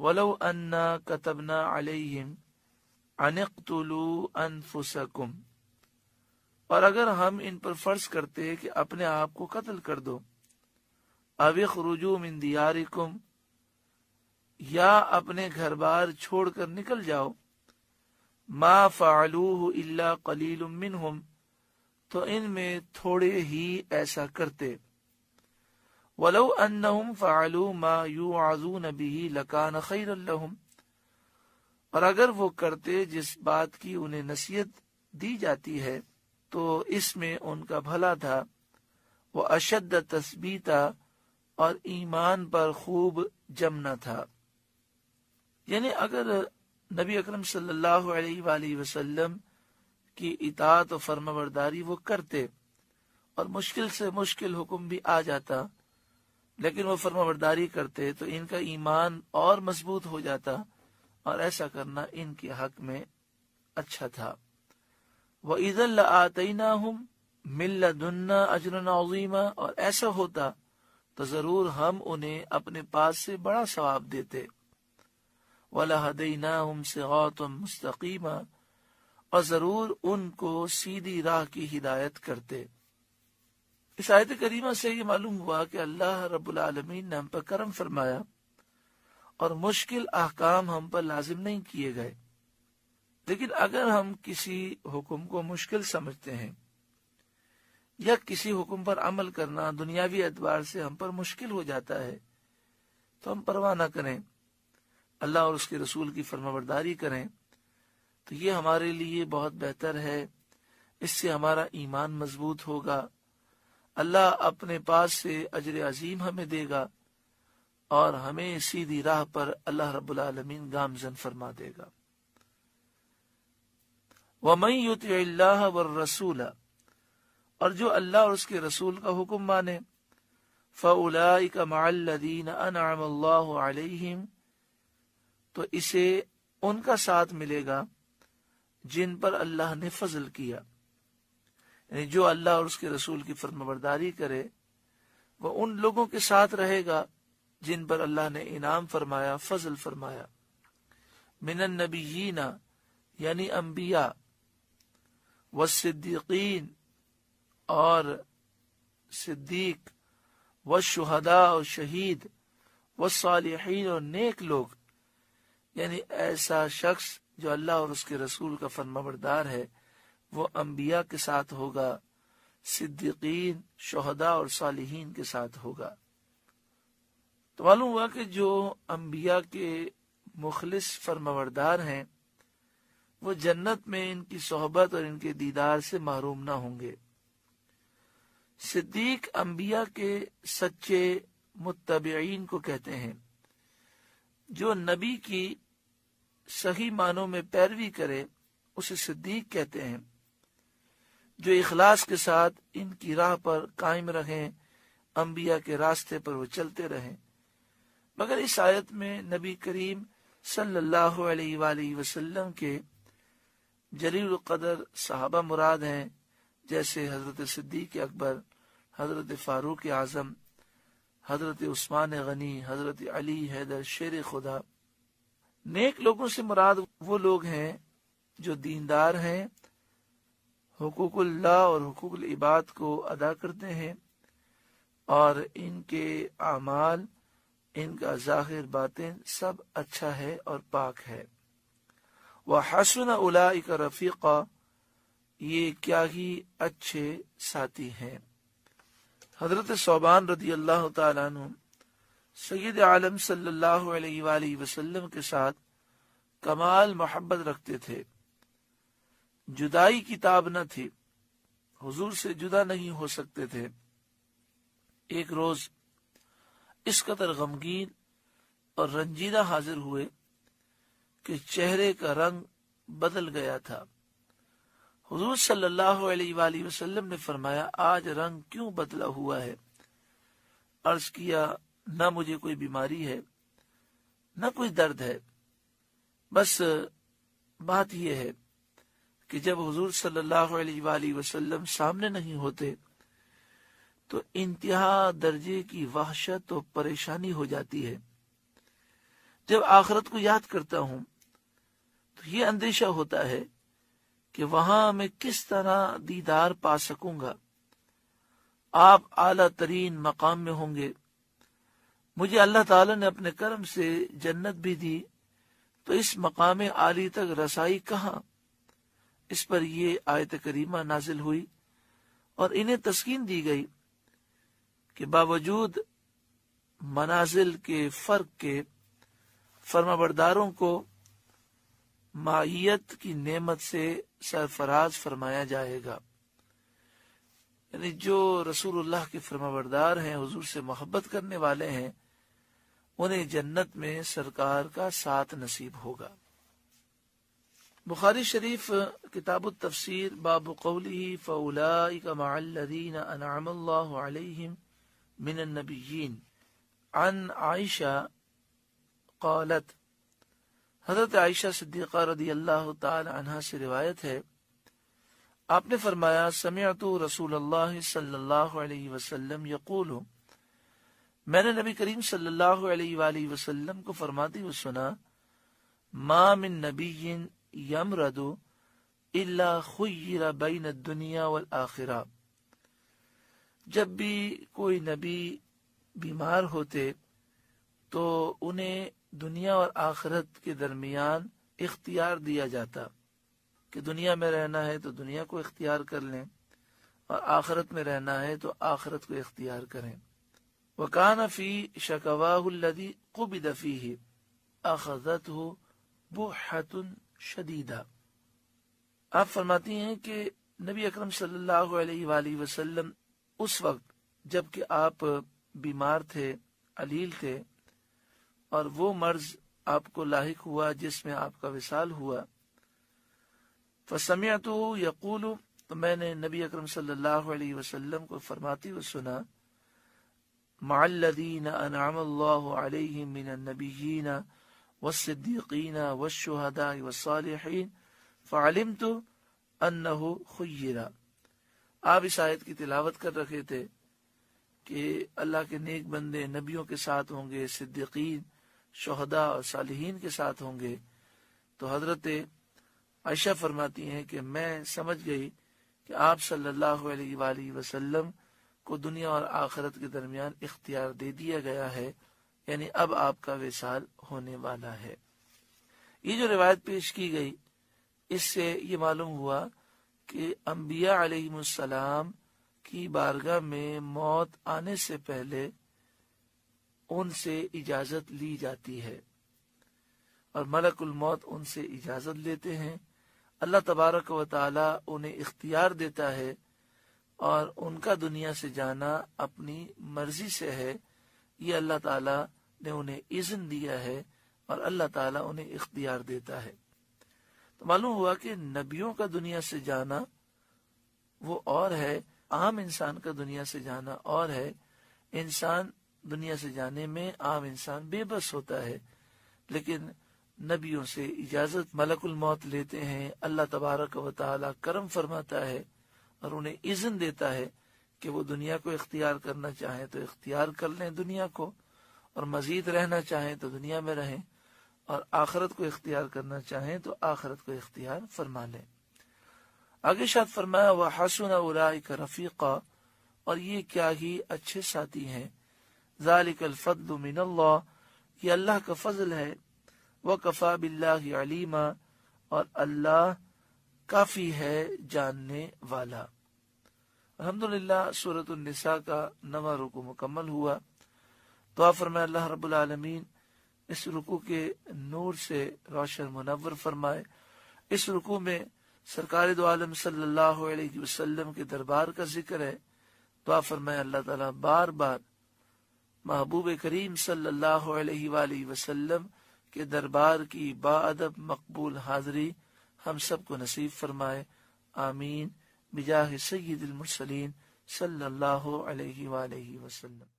وَلَوْ أَنَّا كَتَبْنَا عَلَيْهِمْ أَنِ اقْتُلُوا أَنفُسَكُمْ، اور اگر ہم ان پر فرض کرتے کہ اپنے آپ کو قتل کر دو، أَوِ اخْرُجُوا مِن دِيَارِكُمْ، یا اپنے گھر بار چھوڑ کر نکل جاؤ، مَا فَعَلُوهُ إِلَّا قَلِيلٌ مِّنْهُمْ، تو ان میں تھوڑے ہی ایسا کرتے، وَلَوْ أَنَّهُمْ فَعَلُوا مَا يُوعَظُونَ بِهِ لَكَانَ خَيْرًا لَهُمْ، اور اگر وہ کرتے جس بات کی انہیں نصیحت دی جاتی ہے تو اس میں ان کا بھلا تھا، وَأَشَدَّ تَثْبِيتًا، اور ایمان پر خوب جمنا تھا۔ یعنی اگر نبی اکرم صلی اللہ علیہ وآلہ وسلم کی اطاعت و فرمانبرداری وہ کرتے اور مشکل سے مشکل حکم بھی آ جاتا لیکن وہ فرمانبرداری کرتے تو ان کا ایمان اور مضبوط ہو جاتا، اور ایسا کرنا ان کے حق میں اچھا تھا۔ وَإِذًا لَآتَيْنَاهُمْ مِن لَّدُنَّا أَجْرًا عَظِيمًا، اور ایسا ہوتا تو ضرور ہم انہیں اپنے پاس سے بڑا ثواب دیتے۔ وَلَهَدَيْنَاهُمْ صِرَاطًا مُسْتَقِيمًا، اور ضرور ان کو سیدھی راہ کی ہدایت کرتے۔ اس آیت کریمہ سے یہ معلوم ہوا کہ اللہ رب العالمین نے ہم پر کرم فرمایا اور مشکل احکام ہم پر لازم نہیں کیے گئے، لیکن اگر ہم کسی حکم کو مشکل سمجھتے ہیں یا کسی حکم پر عمل کرنا دنیاوی اعتبار سے ہم پر مشکل ہو جاتا ہے تو ہم پرواہ نہ کریں، اللہ اور اس کے رسول کی فرمانبرداری کریں، تو یہ ہمارے لیے بہت بہتر ہے، اس سے ہمارا ایمان مضبوط ہوگا، اللہ اپنے پاس سے اجر عظیم ہمیں دے گا اور ہمیں سیدھی راہ پر اللہ رب العالمین گامزن فرما دے گا۔ وَمَن يُطِعِ اللَّهَ وَالرَّسُولَ، اور جو اللہ اور اس کے رسول کا حکم مانے، فَأُولَئِكَ مَعَ الَّذِينَ أَنْعَمَ اللَّهُ عَلَيْهِمْ، تو اسے ان کا ساتھ ملے گا جن پر اللہ نے فضل کیا، یعنی جو اللہ اور اس کے رسول کی فرمانبرداری کرے وہ ان لوگوں کے ساتھ رہے گا جن پر اللہ نے انعام فرمایا، فضل فرمایا، من النبیین یعنی انبیاء، والصدیقین اور صدیق، والشہداء اور شہید، والصالحین اور نیک لوگ، یعنی ایسا شخص جو اللہ اور اس کے رسول کا فرمانبردار ہے وہ انبیاء کے ساتھ ہوگا، صدیقین، شہداء اور صالحین کے ساتھ ہوگا۔ تو معلوم ہوا کہ جو انبیاء کے مخلص فرمانبردار ہیں وہ جنت میں ان کی صحبت اور ان کے دیدار سے محروم نہ ہوں گے۔ صدیق انبیاء کے سچے متبعین کو کہتے ہیں، جو نبی کی صحیح معنوں میں پیروی کرے اسے صدیق کہتے ہیں، جو اخلاص کے ساتھ ان کی راہ پر قائم رہیں، انبیاء کے راستے پر وہ چلتے رہیں۔ مگر اس آیت میں نبی کریم صلی اللہ علیہ وآلہ وسلم کے جلیل القدر صحابہ مراد ہیں، جیسے حضرت صدیق اکبر، حضرت فاروق اعظم، حضرت عثمان غنی، حضرت علی حیدر شیر خدا۔ نیک لوگوں سے مراد وہ لوگ ہیں جو دیندار ہیں، حقوق اللہ اور حقوق العباد کو ادا کرتے ہیں اور ان کے اعمال، ان کا ظاہر باطن سب اچھا ہے اور پاک ہے۔ وَحَسُنَ أُولَئِكَ رَفِيقًا، یہ کیا ہی اچھے ساتھی ہیں۔ حضرت ثوبان رضی اللہ تعالیٰ عنہ سید عالم صلی اللہ علیہ وآلہ وسلم کے ساتھ کمال محبت رکھتے تھے، جدائی کی تاب نہ تھی، حضور سے جدا نہیں ہو سکتے تھے۔ ایک روز اس قدر غمگین اور رنجیدہ حاضر ہوئے کہ چہرے کا رنگ بدل گیا تھا۔ حضور صلی اللہ علیہ وآلہ وسلم نے فرمایا، آج رنگ کیوں بدلا ہوا ہے؟ عرض کیا، نہ مجھے کوئی بیماری ہے نہ کوئی درد ہے، بس بات یہ ہے کہ جب حضور صلی اللہ علیہ وآلہ وسلم سامنے نہیں ہوتے تو انتہا درجے کی وحشت و پریشانی ہو جاتی ہے۔ جب آخرت کو یاد کرتا ہوں تو یہ اندیشہ ہوتا ہے کہ وہاں میں کس طرح دیدار پا سکوں گا۔ آپ اعلیٰ ترین مقام میں ہوں گے، مجھے اللہ تعالی نے اپنے کرم سے جنت بھی دی، تو اس مقام عالی تک رسائی کہاں؟ اس پر یہ آیت کریمہ نازل ہوئی اور انہیں تسکین دی گئی کہ باوجود منازل کے فرق کے فرمانبرداروں کو معیت کی نعمت سے سرفراز فرمایا جائے گا، یعنی جو رسول اللہ کے فرمانبردار ہیں، حضور سے محبت کرنے والے ہیں، انہیں جنت میں سرکار کا ساتھ نصیب ہوگا۔ بخاری شریف کتاب التفسیر باب قولہ فاولئک مع الذین انعم اللہ علیہم من النبیین، عن عائشہ قالت، حضرت عائشہ صدیقہ رضی اللہ تعالی عنہا سے روایت ہے، آپ نے فرمایا سمعت رسول اللہ صلی اللہ علیہ وسلم یقول، میں نے نبی کریم صلی اللہ علیہ وآلہ وسلم کو فرماتے ہوئے سنا، ما من نبی یمرض الا خیر بین الدنیا والآخرہ، جب بھی کوئی نبی بیمار ہوتے تو انہیں دنیا اور آخرت کے درمیان اختیار دیا جاتا کہ دنیا میں رہنا ہے تو دنیا کو اختیار کر لیں اور آخرت میں رہنا ہے تو آخرت کو اختیار کریں۔ وَكَانَ فِي شَكَوَاهُ الَّذِي قُبِضَ فِيهِ أَخَذَتْهُ بُحَّةٌ شَدِيدَةٌ، آپ فرماتی ہیں کہ نبی اکرم صلی اللہ علیہ وآلہ وسلم اس وقت جب کہ آپ بیمار تھے، علیل تھے، اور وہ مرض آپ کو لاحق ہوا جس میں آپ کا وصال ہوا، فَسَمِعْتُهُ يَقُولُ، تو میں نے نبی اکرم صلی اللہ علیہ وسلم کو فرماتے ہوئے سنا، مع الذین انعم اللہ علیہم من النبیین والصدیقین والشہداء والصالحین فعلمت انہ خیر۔ آپ اس آیت کی تلاوت کر رکھے تھے کہ اللہ کے نیک بندے نبیوں کے ساتھ ہوں گے، صدیقین، شہداء اور صالحین کے ساتھ ہوں گے، تو حضرت عائشہ فرماتی ہیں کہ میں سمجھ گئی کہ آپ صلی اللہ علیہ وآلہ وسلم کو دنیا اور آخرت کے درمیان اختیار دے دیا گیا ہے، یعنی اب آپ کا وصال ہونے والا ہے۔ یہ جو روایت پیش کی گئی، اس سے یہ معلوم ہوا کہ انبیاء علیہم السلام کی بارگاہ میں موت آنے سے پہلے ان سے اجازت لی جاتی ہے اور ملک الموت ان سے اجازت لیتے ہیں، اللہ تبارک و تعالی انہیں اختیار دیتا ہے اور ان کا دنیا سے جانا اپنی مرضی سے ہے، یہ اللہ تعالی نے انہیں اذن دیا ہے اور اللہ تعالی انہیں اختیار دیتا ہے۔ تو معلوم ہوا کہ نبیوں کا دنیا سے جانا وہ اور ہے، عام انسان کا دنیا سے جانا اور ہے۔ انسان دنیا سے جانے میں عام انسان بے بس ہوتا ہے، لیکن نبیوں سے اجازت ملک الموت لیتے ہیں، اللہ تبارک و تعالی کرم فرماتا ہے اور انہیں اذن دیتا ہے کہ وہ دنیا کو اختیار کرنا چاہیں تو اختیار کر لیں دنیا کو، اور مزید رہنا چاہیں تو دنیا میں رہیں، اور آخرت کو اختیار کرنا چاہیں تو آخرت کو اختیار فرما لیں۔ آگے شاد فرمایا وَحَسُنَ أُولَئِكَ رَفِيقًا، اور یہ کیا ہی اچھے ساتھی ہیں، ذَلِكَ الْفَضْلُ مِنَ اللَّهِ، یہ اللہ کا فضل ہے، وَكَفَى بِاللَّهِ عَلِيمًا، اور اللہ کافی ہے جاننے والا۔ الحمدللہ سورۃ النساء کا 9واں رکوع مکمل ہوا۔ دعا فرمائے اللہ رب العالمین اس رکوع کے نور سے روشن منور فرمائے۔ اس رکوع میں سرکار دو عالم صلی اللہ علیہ وسلم کے دربار کا ذکر ہے۔ دعا فرمائے اللہ تعالیٰ بار بار محبوب کریم صلی اللہ علیہ وآلہ وسلم کے دربار کی با ادب مقبول حاضری ہم سب کو نصیب فرمائے، آمین، بجاہ سید المرسلین صلی اللہ علیہ وآلہ وسلم۔